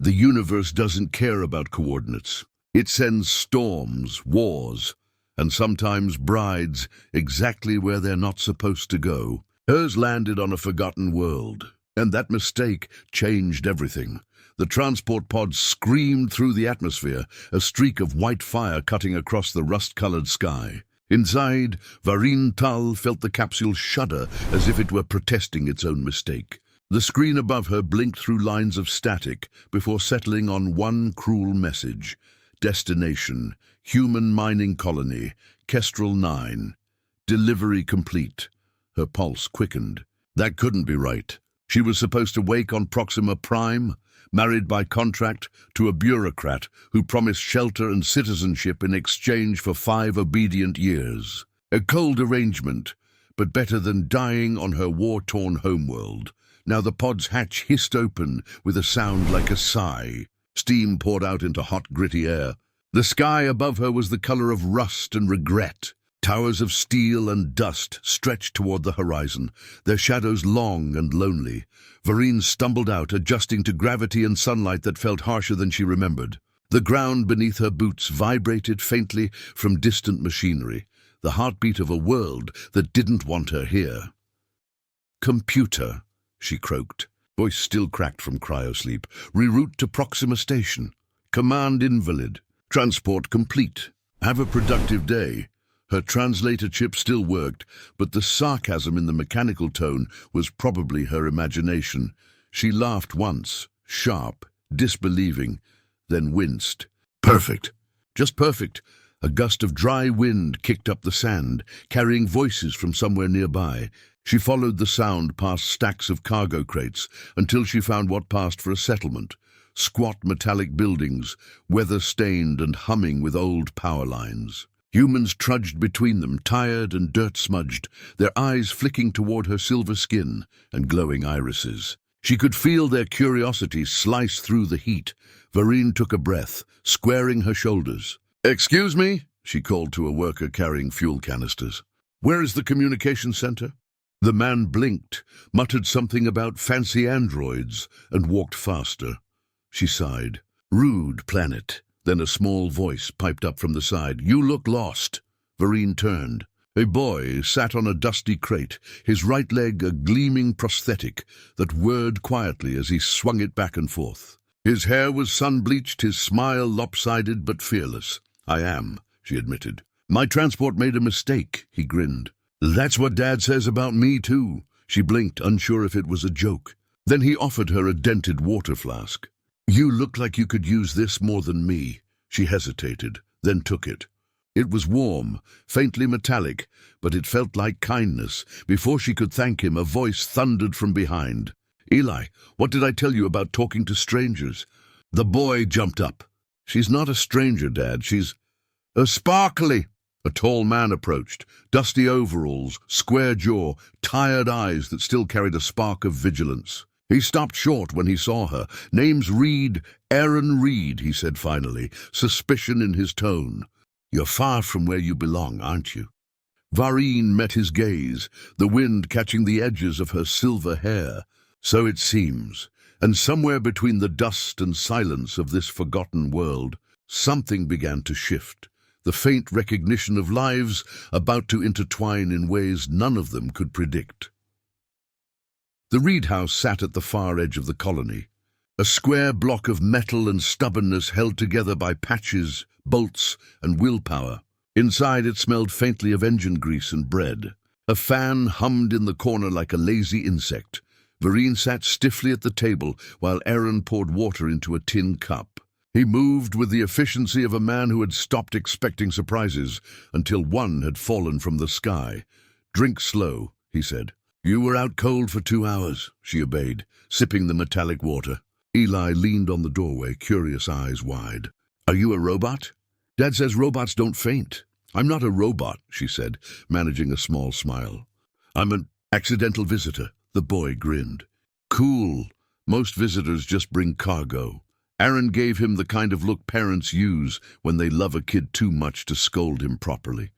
The universe doesn't care about coordinates. It sends storms, wars, and sometimes brides exactly where they're not supposed to go. Hers landed on a forgotten world, and that mistake changed everything. The transport pod screamed through the atmosphere, a streak of white fire cutting across the rust-colored sky. Inside, Vareen Tal felt the capsule shudder as if it were protesting its own mistake. The screen above her blinked through lines of static before settling on one cruel message. Destination, human mining colony, Kestrel 9. Delivery complete. Her pulse quickened. That couldn't be right. She was supposed to wake on Proxima Prime, married by contract to a bureaucrat who promised shelter and citizenship in exchange for 5 obedient years. A cold arrangement, but better than dying on her war-torn homeworld. Now the pod's hatch hissed open with a sound like a sigh. Steam poured out into hot, gritty air. The sky above her was the color of rust and regret. Towers of steel and dust stretched toward the horizon, their shadows long and lonely. Vareen stumbled out, adjusting to gravity and sunlight that felt harsher than she remembered. The ground beneath her boots vibrated faintly from distant machinery, the heartbeat of a world that didn't want her here. "Computer," she croaked, voice still cracked from cryosleep. "Reroute to Proxima Station. Command invalid. Transport complete. Have a productive day." Her translator chip still worked, but the sarcasm in the mechanical tone was probably her imagination. She laughed once, sharp, disbelieving, then winced. "Perfect. Just perfect." A gust of dry wind kicked up the sand, carrying voices from somewhere nearby. She followed the sound past stacks of cargo crates until she found what passed for a settlement. Squat metallic buildings, weather-stained and humming with old power lines. Humans trudged between them, tired and dirt-smudged, their eyes flicking toward her silver skin and glowing irises. She could feel their curiosity slice through the heat. Vareen took a breath, squaring her shoulders. "Excuse me?" she called to a worker carrying fuel canisters. "Where is the communication center?" The man blinked, muttered something about fancy androids, and walked faster. She sighed. "Rude planet." Then a small voice piped up from the side. "You look lost." Vareen turned. A boy sat on a dusty crate, his right leg a gleaming prosthetic that whirred quietly as he swung it back and forth. His hair was sun-bleached, his smile lopsided but fearless. "I am," she admitted. "My transport made a mistake," he grinned. "That's what Dad says about me, too." She blinked, unsure if it was a joke. Then he offered her a dented water flask. "You look like you could use this more than me." She hesitated, then took it. It was warm, faintly metallic, but it felt like kindness. Before she could thank him, a voice thundered from behind. "Eli, what did I tell you about talking to strangers?" The boy jumped up. "She's not a stranger, Dad. She's a sparkly." A tall man approached, dusty overalls, square jaw, tired eyes that still carried a spark of vigilance. He stopped short when he saw her. "Name's Reed, Aaron Reed," he said finally, suspicion in his tone. "You're far from where you belong, aren't you?" Vareen met his gaze, the wind catching the edges of her silver hair. "So it seems." And somewhere between the dust and silence of this forgotten world, something began to shift. The faint recognition of lives about to intertwine in ways none of them could predict. The Reed house sat at the far edge of the colony, a square block of metal and stubbornness held together by patches, bolts, and willpower. Inside it smelled faintly of engine grease and bread. A fan hummed in the corner like a lazy insect. Vareen sat stiffly at the table while Aaron poured water into a tin cup. He moved with the efficiency of a man who had stopped expecting surprises until one had fallen from the sky. "Drink slow," he said. "You were out cold for 2 hours," she obeyed, sipping the metallic water. Eli leaned on the doorway, curious eyes wide. "Are you a robot?" "Dad says robots don't faint." "I'm not a robot," she said, managing a small smile. "I'm an accidental visitor." The boy grinned. "Cool. Most visitors just bring cargo." Aaron gave him the kind of look parents use when they love a kid too much to scold him properly.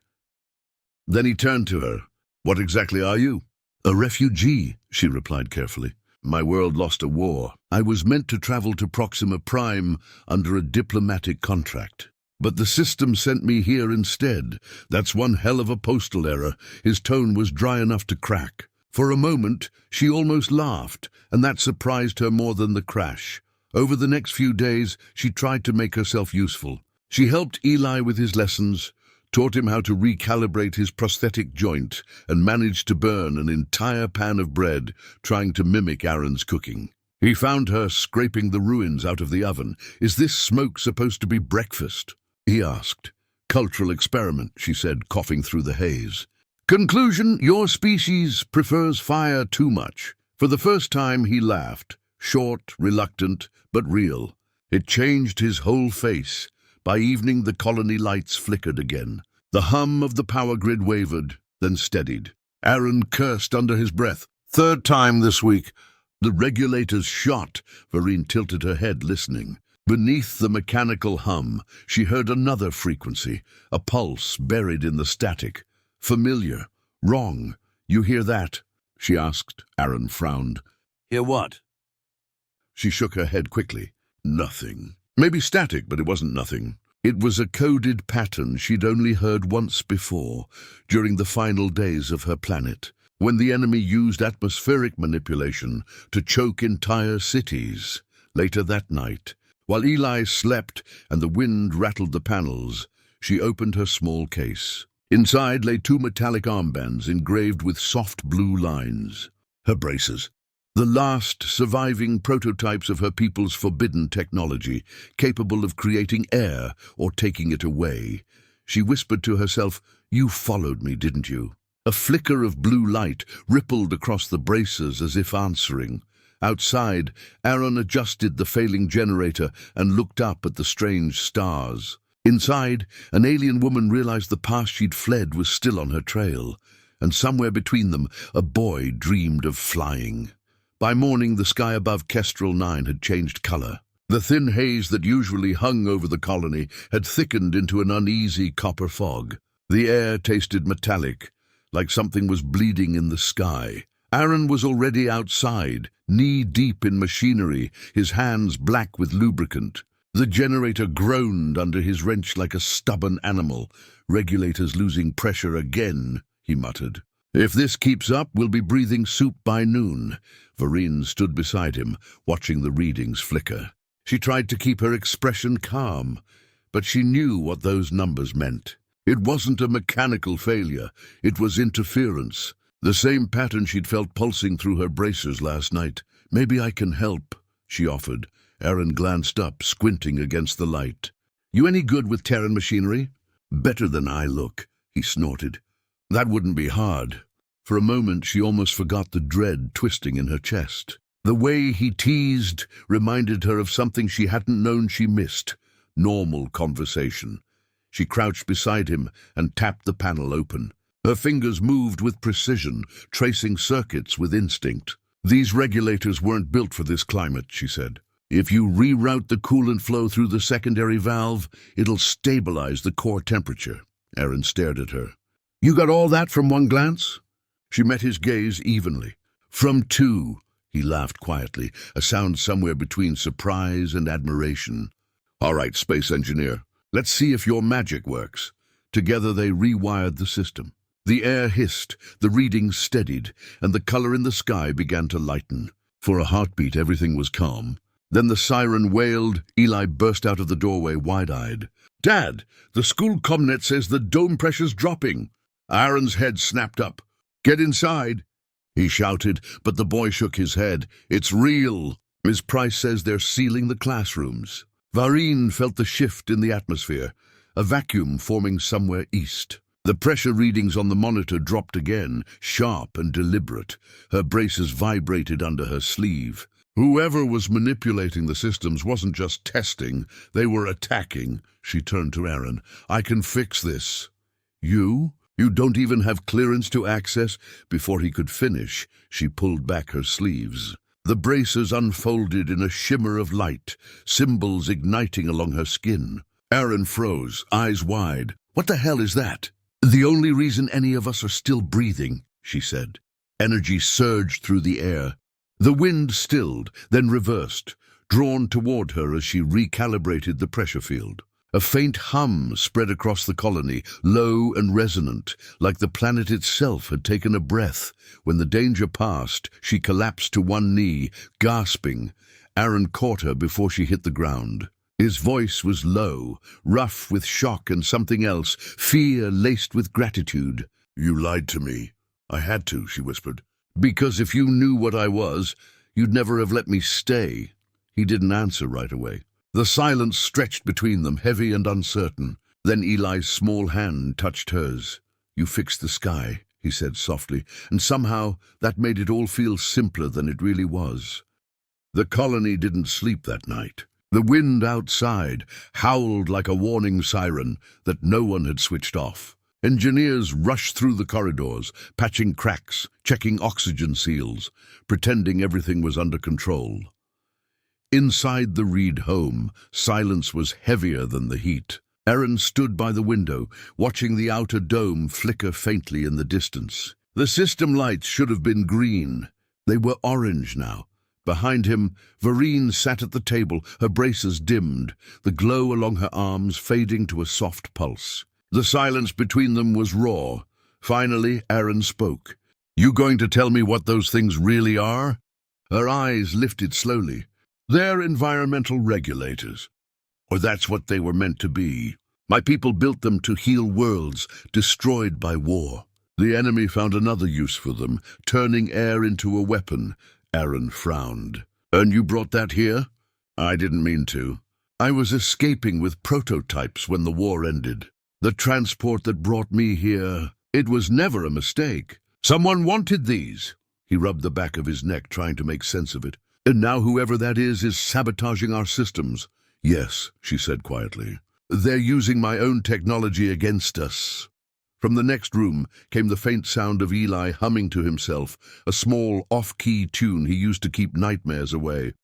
Then he turned to her. "What exactly are you?" "A refugee," she replied carefully. My world lost a war. I was meant to travel to Proxima Prime under a diplomatic contract. But the system sent me here instead. That's one hell of a postal error." His tone was dry enough to crack. For a moment, she almost laughed, and that surprised her more than the crash. Over the next few days, she tried to make herself useful. She helped Eli with his lessons, taught him how to recalibrate his prosthetic joint, and managed to burn an entire pan of bread, trying to mimic Aaron's cooking. He found her scraping the ruins out of the oven. "Is this smoke supposed to be breakfast?" he asked. "Cultural experiment," she said, coughing through the haze. "Conclusion, your species prefers fire too much." For the first time, he laughed, short, reluctant, but real. It changed his whole face. By evening, the colony lights flickered again. The hum of the power grid wavered, then steadied. Aaron cursed under his breath. "Third time this week." The regulators shot. Vareen tilted her head, listening. Beneath the mechanical hum, she heard another frequency, a pulse buried in the static. Familiar. "Wrong. You hear that?" she asked. Aaron frowned. "Hear what?" She shook her head quickly. "Nothing." Maybe static, but it wasn't nothing. It was a coded pattern she'd only heard once before, during the final days of her planet, when the enemy used atmospheric manipulation to choke entire cities. Later that night, while Eli slept and the wind rattled the panels, she opened her small case. Inside lay 2 metallic armbands engraved with soft blue lines. Her braces. The last surviving prototypes of her people's forbidden technology, capable of creating air or taking it away. She whispered to herself, "You followed me, didn't you?" A flicker of blue light rippled across the braces as if answering. Outside, Aaron adjusted the failing generator and looked up at the strange stars. Inside, an alien woman realized the path she'd fled was still on her trail, and somewhere between them, a boy dreamed of flying. By morning, the sky above Kestrel 9 had changed color. The thin haze that usually hung over the colony had thickened into an uneasy copper fog. The air tasted metallic, like something was bleeding in the sky. Aaron was already outside, knee-deep in machinery, his hands black with lubricant. The generator groaned under his wrench like a stubborn animal. "Regulators losing pressure again," he muttered. "If this keeps up, we'll be breathing soup by noon." Vareen stood beside him, watching the readings flicker. She tried to keep her expression calm, but she knew what those numbers meant. It wasn't a mechanical failure, it was interference. The same pattern she'd felt pulsing through her bracers last night. "Maybe I can help," she offered. Aaron glanced up, squinting against the light. "You any good with Terran machinery?" "Better than I look," he snorted. "That wouldn't be hard." For a moment, she almost forgot the dread twisting in her chest. The way he teased reminded her of something she hadn't known she missed: normal conversation. She crouched beside him and tapped the panel open. Her fingers moved with precision, tracing circuits with instinct. "These regulators weren't built for this climate," she said. "If you reroute the coolant flow through the secondary valve, it'll stabilize the core temperature." Aaron stared at her. "You got all that from one glance?" She met his gaze evenly. "From 2, he laughed quietly, a sound somewhere between surprise and admiration. "All right, space engineer, let's see if your magic works." Together they rewired the system. The air hissed, the readings steadied, and the color in the sky began to lighten. For a heartbeat, everything was calm. Then the siren wailed. Eli burst out of the doorway, wide-eyed. "Dad, the school comnet says the dome pressure's dropping." Aaron's head snapped up. "Get inside," he shouted, but the boy shook his head. "It's real. Ms. Price says they're sealing the classrooms." Vareen felt the shift in the atmosphere, a vacuum forming somewhere east. The pressure readings on the monitor dropped again, sharp and deliberate. Her braces vibrated under her sleeve. Whoever was manipulating the systems wasn't just testing, they were attacking. She turned to Aaron. "I can fix this." "You? You don't even have clearance to access?" Before he could finish, she pulled back her sleeves. The braces unfolded in a shimmer of light, symbols igniting along her skin. Aaron froze, eyes wide. "What the hell is that?" "The only reason any of us are still breathing," she said. Energy surged through the air. The wind stilled, then reversed, drawn toward her as she recalibrated the pressure field. A faint hum spread across the colony, low and resonant, like the planet itself had taken a breath. When the danger passed, she collapsed to one knee, gasping. Aaron caught her before she hit the ground. His voice was low, rough with shock and something else, fear laced with gratitude. "You lied to me." "I had to," she whispered. "Because if you knew what I was, you'd never have let me stay." He didn't answer right away. The silence stretched between them, heavy and uncertain. Then Eli's small hand touched hers. "You fixed the sky," he said softly, and somehow that made it all feel simpler than it really was. The colony didn't sleep that night. The wind outside howled like a warning siren that no one had switched off. Engineers rushed through the corridors, patching cracks, checking oxygen seals, pretending everything was under control. Inside the Reed home, silence was heavier than the heat. Aaron stood by the window, watching the outer dome flicker faintly in the distance. The system lights should have been green. They were orange now. Behind him, Vereen sat at the table, her braces dimmed, the glow along her arms fading to a soft pulse. The silence between them was raw. Finally, Aaron spoke. "You going to tell me what those things really are?" Her eyes lifted slowly. "They're environmental regulators. Or that's what they were meant to be. My people built them to heal worlds destroyed by war. The enemy found another use for them, turning air into a weapon." Aaron frowned. "And you brought that here?" "I didn't mean to. I was escaping with prototypes when the war ended. The transport that brought me here, it was never a mistake. Someone wanted these." He rubbed the back of his neck, trying to make sense of it. "And now whoever that is sabotaging our systems." "Yes," she said quietly. "They're using my own technology against us." From the next room came the faint sound of Eli humming to himself, a small, off-key tune he used to keep nightmares away.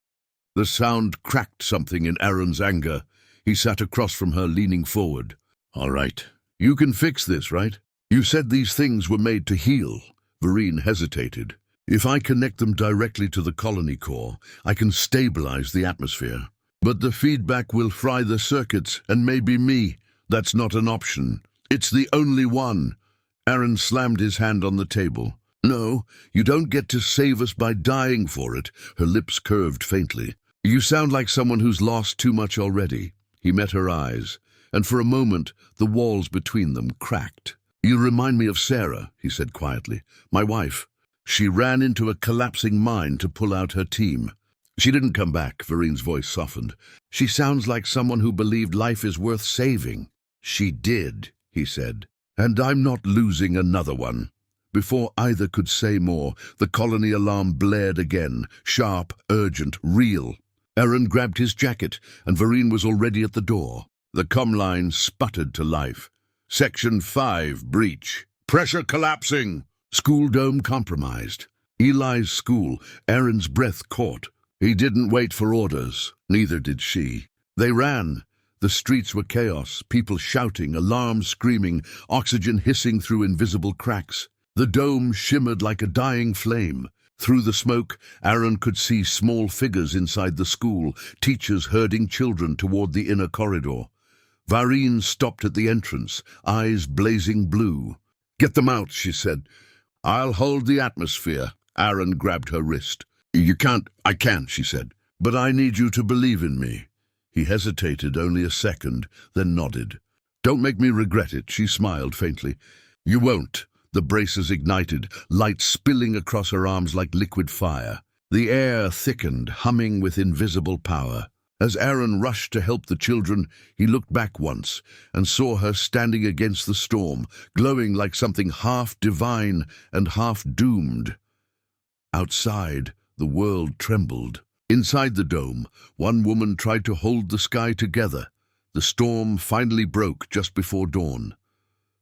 The sound cracked something in Aaron's anger. He sat across from her, leaning forward. "All right. You can fix this, right? You said these things were made to heal." Vereen hesitated. "If I connect them directly to the colony core, I can stabilize the atmosphere. But the feedback will fry the circuits, and maybe me. That's not an option. It's the only one." Aaron slammed his hand on the table. "No, you don't get to save us by dying for it." Her lips curved faintly. "You sound like someone who's lost too much already." He met her eyes, and for a moment the walls between them cracked. "You remind me of Sarah," he said quietly. "My wife. She ran into a collapsing mine to pull out her team. She didn't come back." Vereen's voice softened. "She sounds like someone who believed life is worth saving." "She did," he said. "And I'm not losing another one." Before either could say more, the colony alarm blared again, sharp, urgent, real. Aaron grabbed his jacket, and Vereen was already at the door. The comm line sputtered to life. "Section 5, breach. Pressure collapsing. School dome compromised." Eli's school. Aaron's breath caught. He didn't wait for orders. Neither did she. They ran. The streets were chaos, people shouting, alarms screaming, oxygen hissing through invisible cracks. The dome shimmered like a dying flame. Through the smoke, Aaron could see small figures inside the school, teachers herding children toward the inner corridor. Vereen stopped at the entrance, eyes blazing blue. "Get them out," she said. "I'll hold the atmosphere." Aaron grabbed her wrist. "You can't." "I can," she said. "But I need you to believe in me." He hesitated only a second, then nodded. "Don't make me regret it," she smiled faintly. "You won't." The braces ignited, light spilling across her arms like liquid fire. The air thickened, humming with invisible power. As Aaron rushed to help the children, he looked back once and saw her standing against the storm, glowing like something half divine and half doomed. Outside, the world trembled. Inside the dome, one woman tried to hold the sky together. The storm finally broke just before dawn.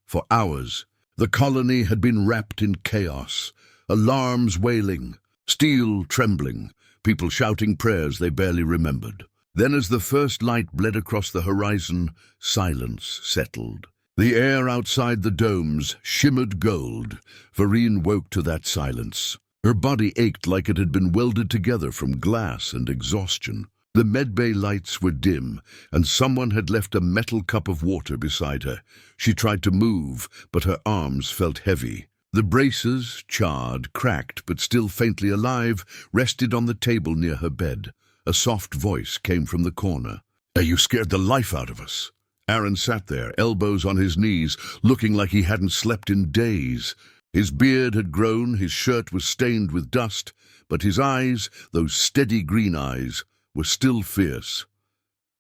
For hours, the colony had been wrapped in chaos, alarms wailing, steel trembling, people shouting prayers they barely remembered. Then as the first light bled across the horizon, silence settled. The air outside the domes shimmered gold. Vereen woke to that silence. Her body ached like it had been welded together from glass and exhaustion. The medbay lights were dim, and someone had left a metal cup of water beside her. She tried to move, but her arms felt heavy. The braces, charred, cracked, but still faintly alive, rested on the table near her bed. A soft voice came from the corner. "You scared the life out of us." Aaron sat there, elbows on his knees, looking like he hadn't slept in days. His beard had grown, his shirt was stained with dust, but his eyes, those steady green eyes, were still fierce.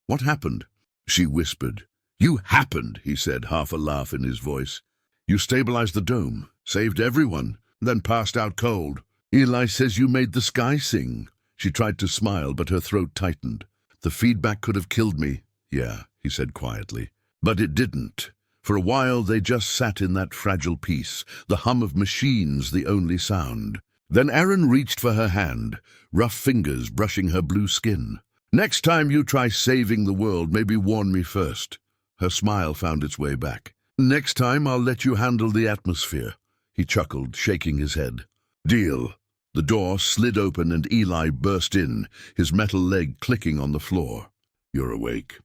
"What happened?" she whispered. "You happened," he said, half a laugh in his voice. "You stabilized the dome, saved everyone, then passed out cold. Eli says you made the sky sing." She tried to smile, but her throat tightened. "The feedback could have killed me." "Yeah," he said quietly. "But it didn't." For a while they just sat in that fragile peace, the hum of machines the only sound. Then Aaron reached for her hand, rough fingers brushing her blue skin. "Next time you try saving the world, maybe warn me first." Her smile found its way back. "Next time I'll let you handle the atmosphere." He chuckled, shaking his head. "Deal." The door slid open and Eli burst in, his metal leg clicking on the floor. "You're awake,"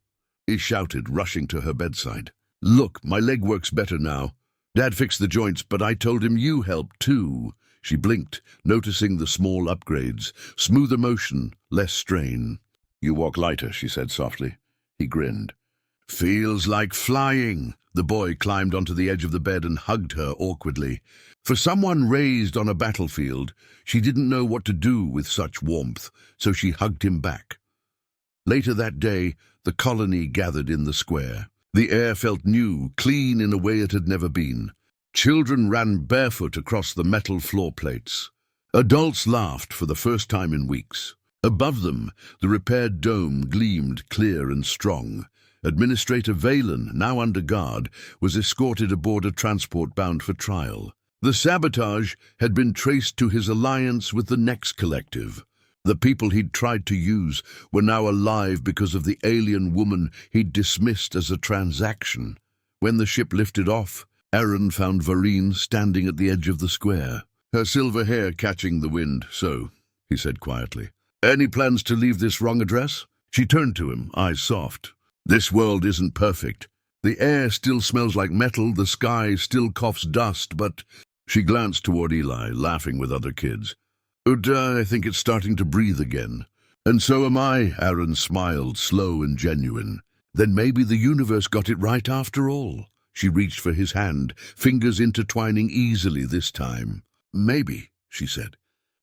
he shouted, rushing to her bedside. "Look, my leg works better now. Dad fixed the joints, but I told him you helped too." She blinked, noticing the small upgrades. Smoother motion, less strain. "You walk lighter," she said softly. He grinned. "Feels like flying." The boy climbed onto the edge of the bed and hugged her awkwardly. For someone raised on a battlefield, she didn't know what to do with such warmth, so she hugged him back. Later that day, the colony gathered in the square. The air felt new, clean in a way it had never been. Children ran barefoot across the metal floor plates. Adults laughed for the first time in weeks. Above them, the repaired dome gleamed clear and strong. Administrator Valen, now under guard, was escorted aboard a transport bound for trial. The sabotage had been traced to his alliance with the Next Collective. The people he'd tried to use were now alive because of the alien woman he'd dismissed as a transaction. When the ship lifted off, Aaron found Vareen standing at the edge of the square, her silver hair catching the wind. "So," he said quietly, "any plans to leave this wrong address?" She turned to him, eyes soft. "This world isn't perfect. The air still smells like metal, the sky still coughs dust, but—" She glanced toward Eli, laughing with other kids. "I think it's starting to breathe again." "And so am I," Aaron smiled, slow and genuine. "Then maybe the universe got it right after all." She reached for his hand, fingers intertwining easily this time. "Maybe," she said.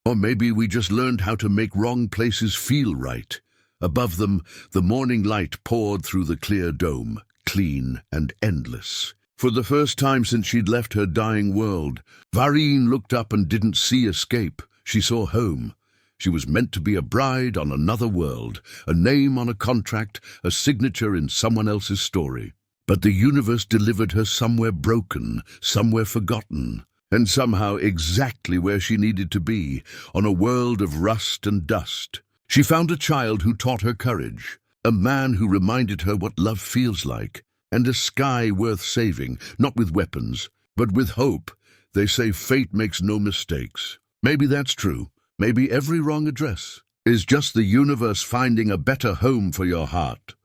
"Or maybe we just learned how to make wrong places feel right." Above them, the morning light poured through the clear dome, clean and endless. For the first time since she'd left her dying world, Vareen looked up and didn't see escape. She saw home. She was meant to be a bride on another world, a name on a contract, a signature in someone else's story. But the universe delivered her somewhere broken, somewhere forgotten, and somehow exactly where she needed to be, on a world of rust and dust. She found a child who taught her courage, a man who reminded her what love feels like, and a sky worth saving, not with weapons, but with hope. They say fate makes no mistakes. Maybe that's true. Maybe every wrong address is just the universe finding a better home for your heart.